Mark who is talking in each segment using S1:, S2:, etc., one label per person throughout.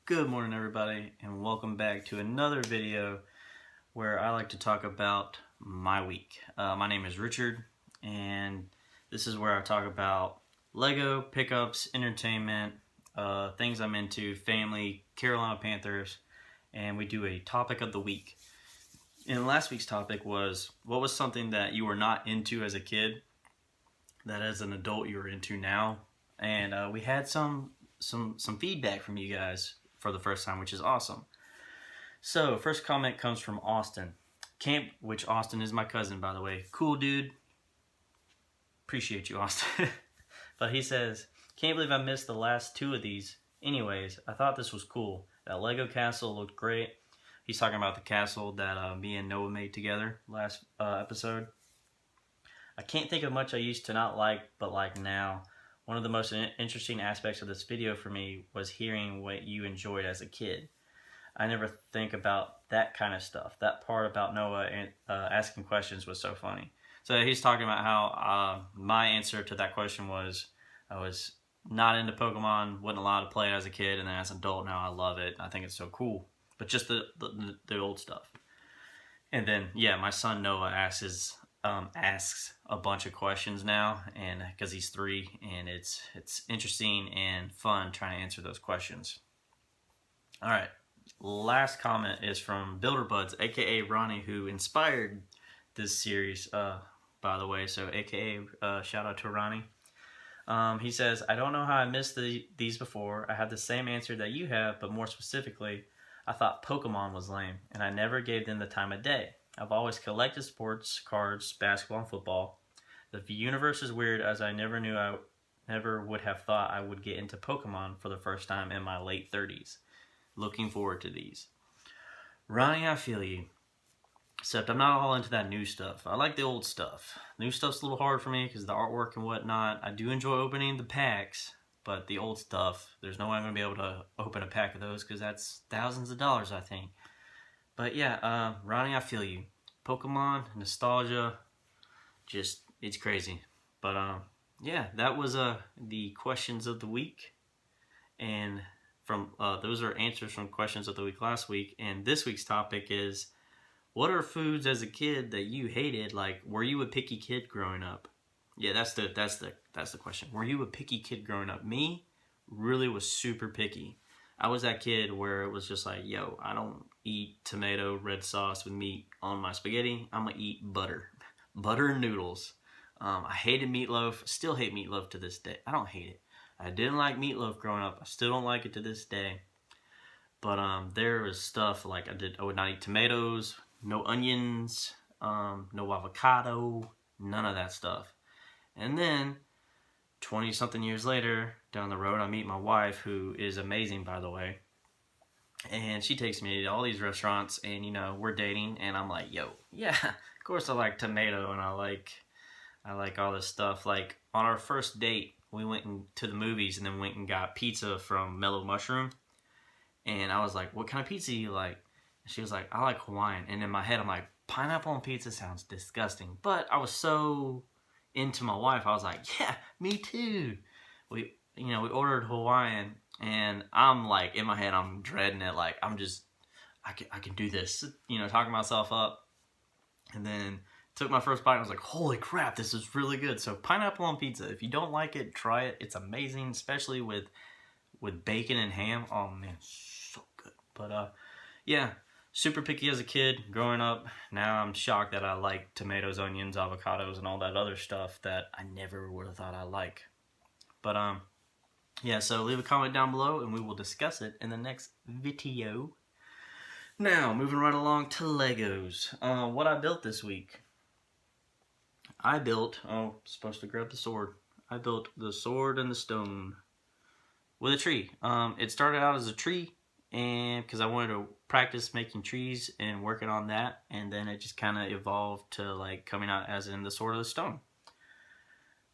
S1: Good morning, everybody, and welcome back to another video where I like to talk about my week. My name is Richard, and this is where I talk about Lego, pickups, entertainment, things I'm into, family, Carolina Panthers, and we do a topic of the week. And last week's topic was, what was something that you were not into as a kid that as an adult you're into now? And we had some feedback from you guys for the first time, which is awesome. So, first comment comes from Austin. Which Austin is my cousin, by the way. Cool dude. Appreciate you, Austin. But he says, can't believe I missed the last two of these. Anyways, I thought this was cool. That Lego castle looked great. He's talking about the castle that me and Noah made together last episode. I can't think of much I used to not like, but like now. One of the most interesting aspects of this video for me was hearing what you enjoyed as a kid. I never think about that kind of stuff. That part about Noah and asking questions was so funny. So he's talking about how my answer to that question was I was not into Pokemon, wasn't allowed to play it as a kid, and then as an adult now I love it. I think it's so cool. But just the old stuff. And then, yeah, my son Noah asks a bunch of questions now, and because he's 3, and it's interesting and fun trying to answer those questions. All right, last comment is from BuilderBuds, aka Ronnie, who inspired this series, by the way. So, aka shout out to Ronnie. He says, I don't know how I missed these before. I had the same answer that you have, but more specifically, I thought Pokemon was lame, and I never gave them the time of day. I've always collected sports cards, basketball, and football. The universe is weird, as I never would have thought I would get into Pokemon for the first time in my late 30s. Looking forward to these. Ronnie, I feel you. Except I'm not all into that new stuff. I like the old stuff. New stuff's a little hard for me because of the artwork and whatnot. I do enjoy opening the packs, but the old stuff, there's no way I'm going to be able to open a pack of those because that's thousands of dollars, I think. But yeah, Ronnie, I feel you. Pokemon, nostalgia, just, it's crazy. But yeah, that was the questions of the week. And from those are answers from questions of the week last week. And this week's topic is, what are foods as a kid that you hated? Like, were you a picky kid growing up? Yeah, that's the question. Were you a picky kid growing up? Me, really was super picky. I was that kid where it was just like, yo, I don't eat tomato red sauce with meat on my spaghetti. I'm gonna eat butter. Butter and noodles. I hated meatloaf. Still hate meatloaf to this day. I don't hate it. I didn't like meatloaf growing up. I still don't like it to this day. But there was stuff like I would not eat tomatoes, no onions, no avocado, none of that stuff. And then 20 something years later, down the road, I meet my wife, who is amazing, by the way. And she takes me to all these restaurants, and you know, we're dating, and I'm like, yo, yeah, of course I like tomato, and I like all this stuff. Like, on our first date, we went to the movies and then went and got pizza from Mellow Mushroom. And I was like, what kind of pizza do you like? And she was like, I like Hawaiian. And in my head, I'm like, pineapple on pizza sounds disgusting. But I was so into my wife, I was like, yeah, me too. We ordered Hawaiian, and I'm like, in my head, I'm dreading it. Like, I can do this. You know, talking myself up. And then took my first bite, and I was like, holy crap, this is really good. So pineapple on pizza, if you don't like it, try it. It's amazing, especially with bacon and ham. Oh man, so good. But yeah, super picky as a kid growing up. Now I'm shocked that I like tomatoes, onions, avocados, and all that other stuff that I never would have thought I like. But yeah, so leave a comment down below and we will discuss it in the next video. Now, moving right along to Legos. What I built this week. I built, supposed to grab the sword. I built the sword and the stone with a tree. It started out as a tree, and because I wanted to practice making trees and working on that, and then it just kind of evolved to like coming out as in the sword of the stone.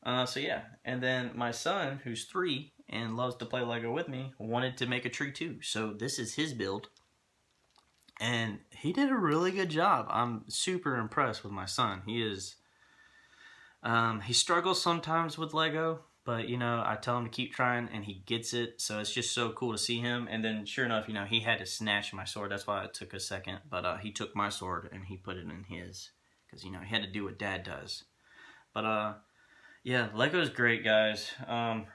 S1: So yeah, and then my son, who's 3 and loves to play Lego with me, wanted to make a tree too. So this is his build, and he did a really good job. I'm super impressed with my son. He struggles sometimes with Lego, But, you know, I tell him to keep trying, and he gets it. So it's just so cool to see him. And then, sure enough, you know, he had to snatch my sword. That's why it took a second. But he took my sword, and he put it in his. Because, you know, he had to do what Dad does. But, yeah, Lego's great, guys.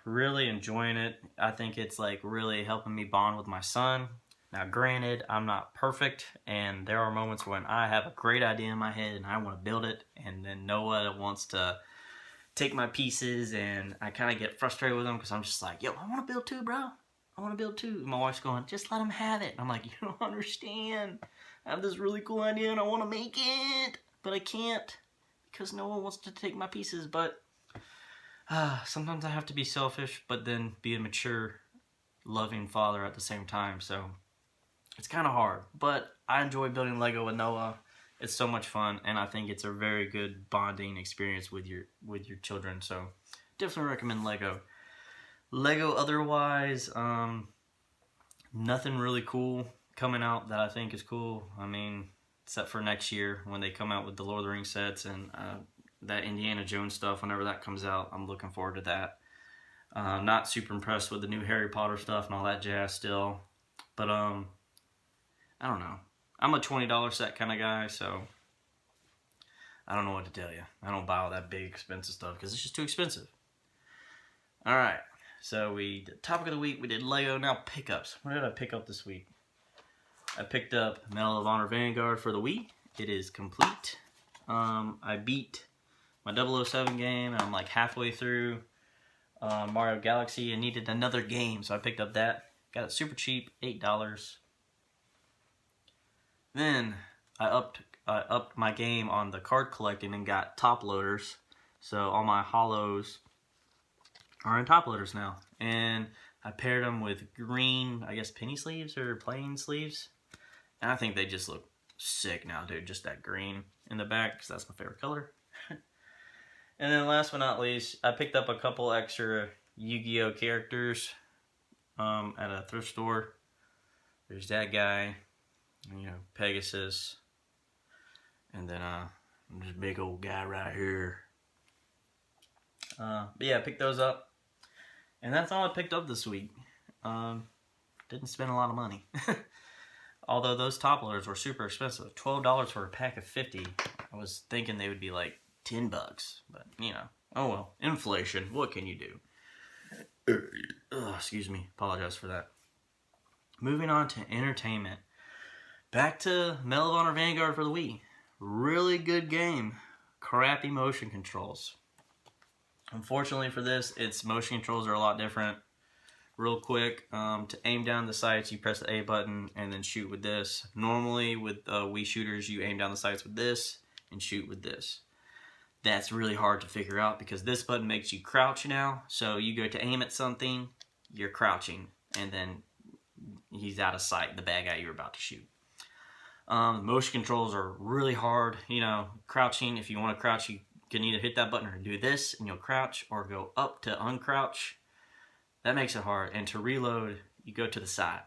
S1: Really enjoying it. I think it's, like, really helping me bond with my son. Now, granted, I'm not perfect, and there are moments when I have a great idea in my head, and I want to build it, and then Noah wants to take my pieces, and I kind of get frustrated with him because I'm just like, yo, I want to build too, bro. I want to build too. And my wife's going, just let him have it. And I'm like, you don't understand. I have this really cool idea and I want to make it, but I can't because no one wants to take my pieces. But sometimes I have to be selfish, but then be a mature, loving father at the same time. So it's kind of hard, but I enjoy building Lego with Noah. It's so much fun, and I think it's a very good bonding experience with your children. So definitely recommend Lego. Lego otherwise, nothing really cool coming out that I think is cool. I mean, except for next year when they come out with the Lord of the Rings sets and that Indiana Jones stuff. Whenever that comes out, I'm looking forward to that. Not super impressed with the new Harry Potter stuff and all that jazz still, but I don't know. I'm a $20 set kind of guy, so I don't know what to tell you. I don't buy all that big expensive stuff because it's just too expensive. Alright, so topic of the week, we did Lego. Now pickups. What did I pick up this week? I picked up Medal of Honor Vanguard for the Wii. It is complete. I beat my 007 game, and I'm like halfway through Mario Galaxy and needed another game, so I picked up that. Got it super cheap, $8. Then I upped my game on the card collecting and got top loaders. So all my hollows are in top loaders now. And I paired them with green, I guess penny sleeves or plain sleeves. And I think they just look sick now, dude. Just that green in the back, because that's my favorite color. And then last but not least, I picked up a couple extra Yu-Gi-Oh characters at a thrift store. There's that guy. You know, Pegasus, and then this big old guy right here. But yeah, I picked those up, and that's all I picked up this week. Didn't spend a lot of money. Although those top loaders were super expensive. $12 for a pack of 50. I was thinking they would be like $10, but you know, oh well, inflation. What can you do? Excuse me, apologize for that. Moving on to entertainment. Back to Medal of Honor Vanguard for the Wii. Really good game. Crappy motion controls. Unfortunately for this, its motion controls are a lot different. Real quick, to aim down the sights, you press the A button and then shoot with this. Normally with Wii shooters, you aim down the sights with this and shoot with this. That's really hard to figure out because this button makes you crouch now. So you go to aim at something, you're crouching, and then he's out of sight, the bad guy you're about to shoot. Motion controls are really hard. You know, crouching, if you want to crouch, you can either hit that button or do this and you'll crouch, or go up to uncrouch. That makes it hard. And to reload, you go to the side.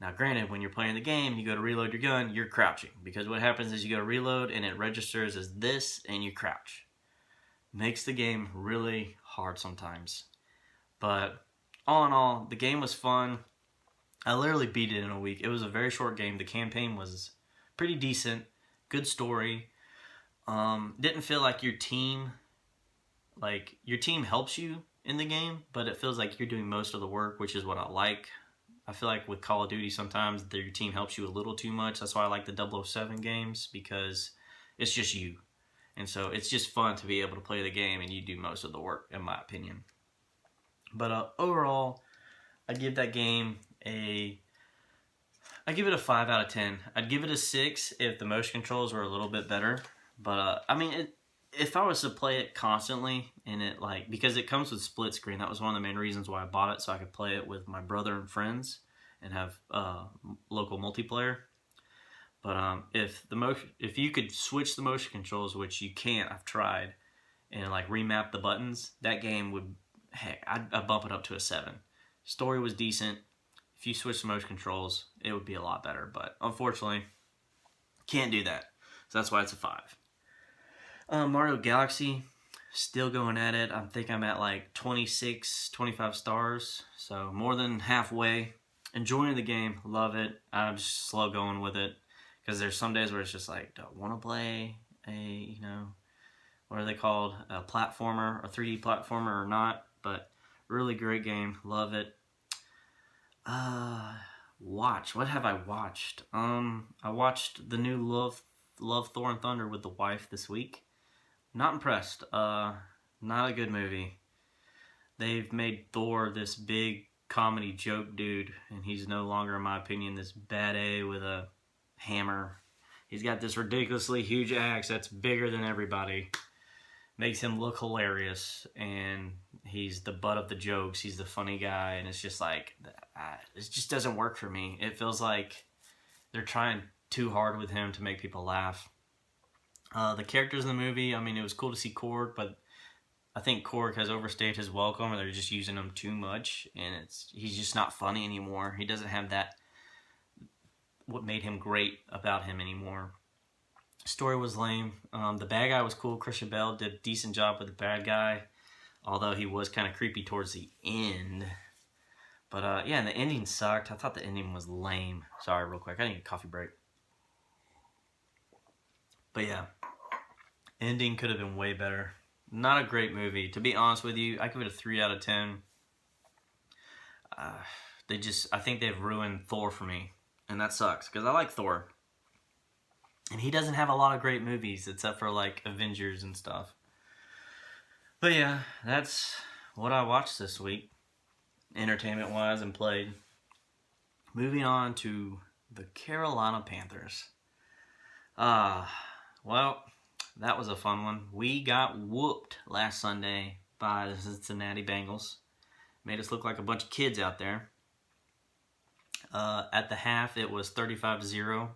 S1: Now granted, when you're playing the game, you go to reload your gun, you're crouching. Because what happens is you go to reload and it registers as this and you crouch. Makes the game really hard sometimes. But all in all, the game was fun. I literally beat it in a week. It was a very short game. The campaign was pretty decent, good story. Didn't feel like your team helps you in the game, but it feels like you're doing most of the work, which is what I like. I feel like with Call of Duty sometimes your team helps you a little too much. That's why I like the 007 games, because it's just you. And so it's just fun to be able to play the game and you do most of the work, in my opinion. But overall, I give that game I give it a 5 out of 10. I'd give it a 6 if the motion controls were a little bit better. But, I mean, if I was to play it constantly, and because it comes with split screen, that was one of the main reasons why I bought it, so I could play it with my brother and friends and have local multiplayer. But if you could switch the motion controls, which you can't, I've tried, and remap the buttons, that game would, heck, I'd bump it up to a 7. Story was decent. If you switch the motion controls, it would be a lot better. But unfortunately, can't do that. So that's why it's a 5. Mario Galaxy, Still going at it. I think I'm at like 26, 25 stars. So more than halfway. Enjoying the game. Love it. I'm just slow going with it. Because there's some days where it's just like, do I want to play a, what are they called? A platformer, a 3D platformer or not. But really great game. Love it. What have I watched? I watched the new Love, Thor and Thunder with the wife this week. Not impressed. Not a good movie. They've made Thor this big comedy joke dude, and he's no longer, in my opinion, this bad A with a hammer. He's got this ridiculously huge axe that's bigger than everybody. Makes him look hilarious, and he's the butt of the jokes. He's the funny guy, and it's just like, it just doesn't work for me. It feels like they're trying too hard with him to make people laugh. The characters in the movie, I mean, it was cool to see Korg, but I think Korg has overstayed his welcome, and they're just using him too much, and he's just not funny anymore. He doesn't have that, what made him great about him anymore. Story was lame. The bad guy was cool. Christian Bale did a decent job with the bad guy, although he was kind of creepy towards the end. But yeah, and the ending sucked. I thought the ending was lame. Sorry, real quick. I need a coffee break. But yeah, ending could have been way better. Not a great movie. To be honest with you, I give it a 3 out of 10. I think they've ruined Thor for me. And that sucks, because I like Thor. And he doesn't have a lot of great movies, except for like Avengers and stuff. But yeah, that's what I watched this week, entertainment-wise, and played. Moving on to the Carolina Panthers. Well, that was a fun one. We got whooped last Sunday by the Cincinnati Bengals. Made us look like a bunch of kids out there. At the half, it was 35-0.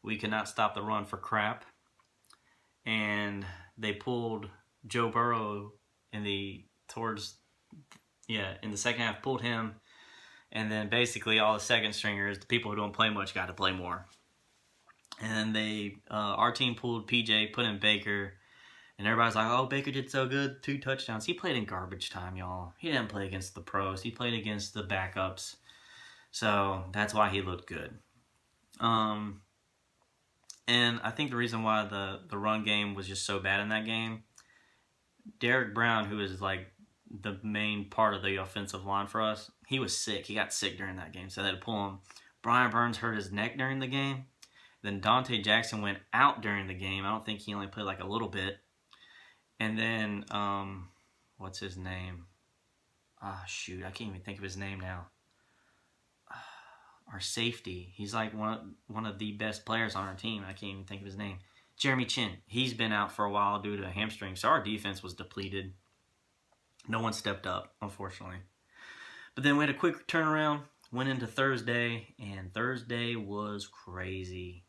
S1: We could not stop the run for crap. And they pulled Joe Burrow in the second half, pulled him. And then basically all the second stringers, the people who don't play much, got to play more. And our team pulled PJ, put in Baker. And everybody's like, oh, Baker did so good, 2 touchdowns. He played in garbage time, y'all. He didn't play against the pros. He played against the backups. So that's why he looked good. And I think the reason why the run game was just so bad in that game, Derek Brown, who is like the main part of the offensive line for us, he was sick. He got sick during that game, so they had to pull him. Brian Burns hurt his neck during the game. Then Dante Jackson went out during the game. I don't think he only played like a little bit. And then, what's his name? Shoot, I can't even think of his name now. Our safety. He's like one of the best players on our team. I can't even think of his name. Jeremy Chin. He's been out for a while due to a hamstring. So our defense was depleted. No one stepped up, unfortunately. But then we had a quick turnaround. Went into Thursday, and Thursday was crazy.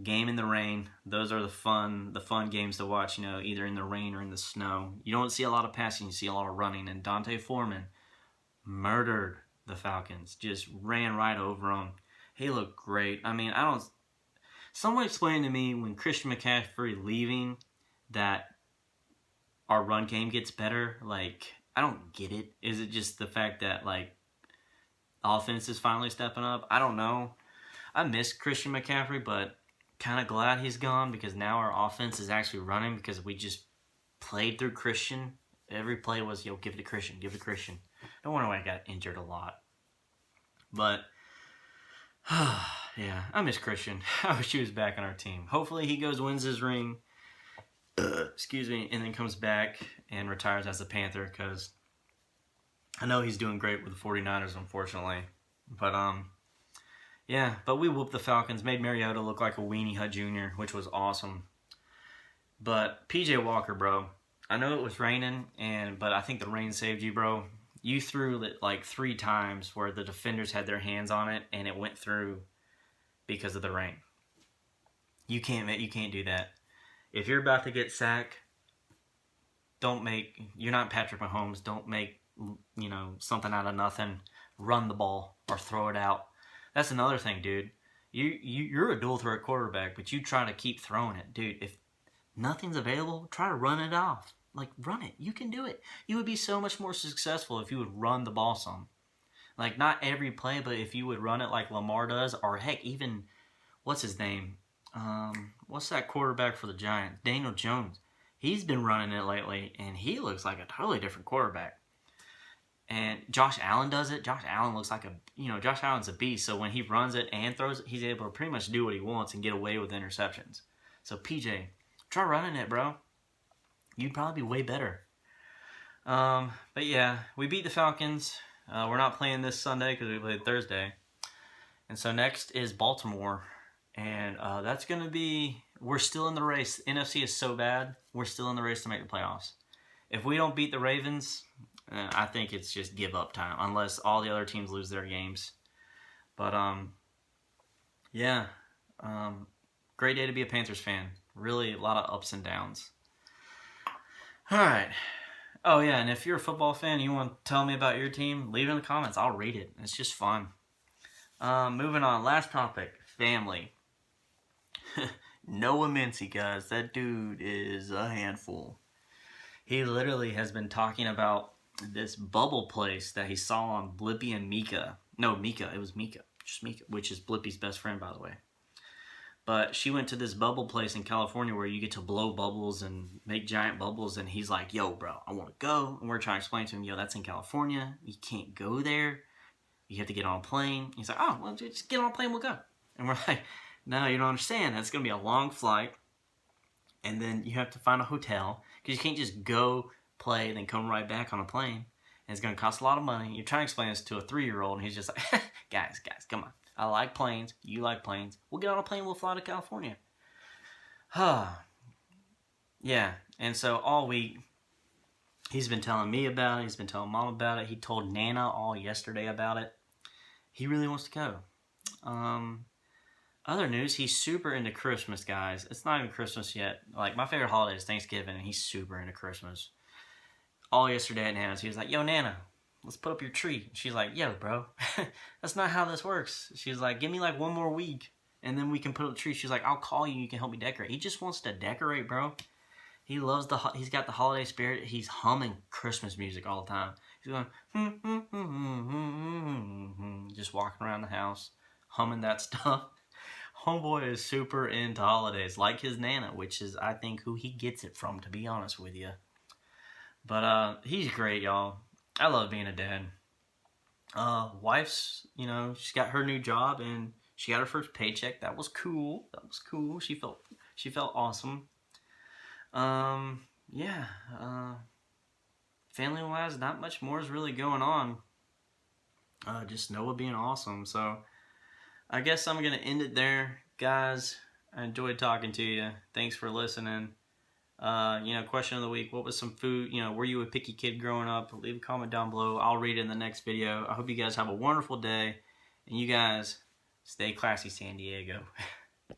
S1: Game in the rain. Those are the fun games to watch, either in the rain or in the snow. You don't see a lot of passing. You see a lot of running. And Dante Foreman murdered the Falcons. Just ran right over them. He looked great. I mean, someone explained to me when Christian McCaffrey leaving that our run game gets better. Like, I don't get it. Is it just the fact that, like, offense is finally stepping up? I don't know. I miss Christian McCaffrey, but kind of glad he's gone because now our offense is actually running because we just played through Christian. Every play was, give it to Christian, give it to Christian. No wonder why I got injured a lot. But, yeah, I miss Christian. I wish he was back on our team. Hopefully he wins his ring, and then comes back and retires as a Panther because I know he's doing great with the 49ers, unfortunately. But, yeah, but we whooped the Falcons, made Mariota look like a weenie Hut Jr., which was awesome. But PJ Walker, bro, I know it was raining, but I think the rain saved you, bro. You threw it like 3 times where the defenders had their hands on it, and it went through because of the rain. You can't do that. If you're about to get sacked, you're not Patrick Mahomes. Don't make, something out of nothing. Run the ball or throw it out. That's another thing, dude. You're a dual threat quarterback, but you try to keep throwing it, dude. If nothing's available, try to run it off. Like, run it. You can do it. You would be so much more successful if you would run the ball some. Like, not every play, but if you would run it like Lamar does, or heck, even, what's his name? What's that quarterback for the Giants? Daniel Jones. He's been running it lately, and he looks like a totally different quarterback. And Josh Allen does it. Josh Allen looks like Josh Allen's a beast. So when he runs it and throws it, he's able to pretty much do what he wants and get away with interceptions. So PJ, try running it, bro. You'd probably be way better. But yeah, we beat the Falcons. We're not playing this Sunday because we played Thursday. And so next is Baltimore. And that's going to be, we're still in the race. NFC is so bad, we're still in the race to make the playoffs. If we don't beat the Ravens, I think it's just give up time, unless all the other teams lose their games. But, yeah, great day to be a Panthers fan. Really, a lot of ups and downs. All right. Oh, yeah, and if you're a football fan, you want to tell me about your team, leave it in the comments. I'll read it. It's just fun. Moving on. Last topic, family. Noah Mincy, guys. That dude is a handful. He literally has been talking about this bubble place that he saw on Blippi and Mika. No, Mika. It was Mika. Just Mika, which is Blippi's best friend, by the way. But she went to this bubble place in California where you get to blow bubbles and make giant bubbles. And he's like, yo, bro, I want to go. And we're trying to explain to him, yo, that's in California. You can't go there. You have to get on a plane. He's like, oh, well, just get on a plane, we'll go. And we're like, no, you don't understand. That's going to be a long flight. And then you have to find a hotel. Because you can't just go play and then come right back on a plane. And it's going to cost a lot of money. You're trying to explain this to a 3-year-old, and he's just like, guys, come on. I like planes. You like planes. We'll get on a plane. We'll fly to California. Yeah. And so all week, he's been telling me about it. He's been telling Mom about it. He told Nana all yesterday about it. He really wants to go. Other news, he's super into Christmas, guys. It's not even Christmas yet. Like, my favorite holiday is Thanksgiving, and he's super into Christmas. All yesterday at Nana's, he was like, yo, Nana, let's put up your tree. She's like, yo, bro, that's not how this works. She's like, give me like one more week, and then we can put up the tree. She's like, I'll call you, you can help me decorate. He just wants to decorate, bro. He loves he's got the holiday spirit. He's humming Christmas music all the time. He's going, just walking around the house, humming that stuff. Homeboy is super into holidays, like his Nana, which is, I think, who he gets it from, to be honest with you. But he's great, y'all. I love being a dad. Wife's, she's got her new job, and she got her first paycheck. That was cool. She felt awesome. Yeah. Family-wise, not much more is really going on. Just Noah being awesome. So I guess I'm going to end it there. Guys, I enjoyed talking to you. Thanks for listening. Question of the week. What was some food? Were you a picky kid growing up? Leave a comment down below. I'll read it in the next video. I hope you guys have a wonderful day. And you guys stay classy, San Diego.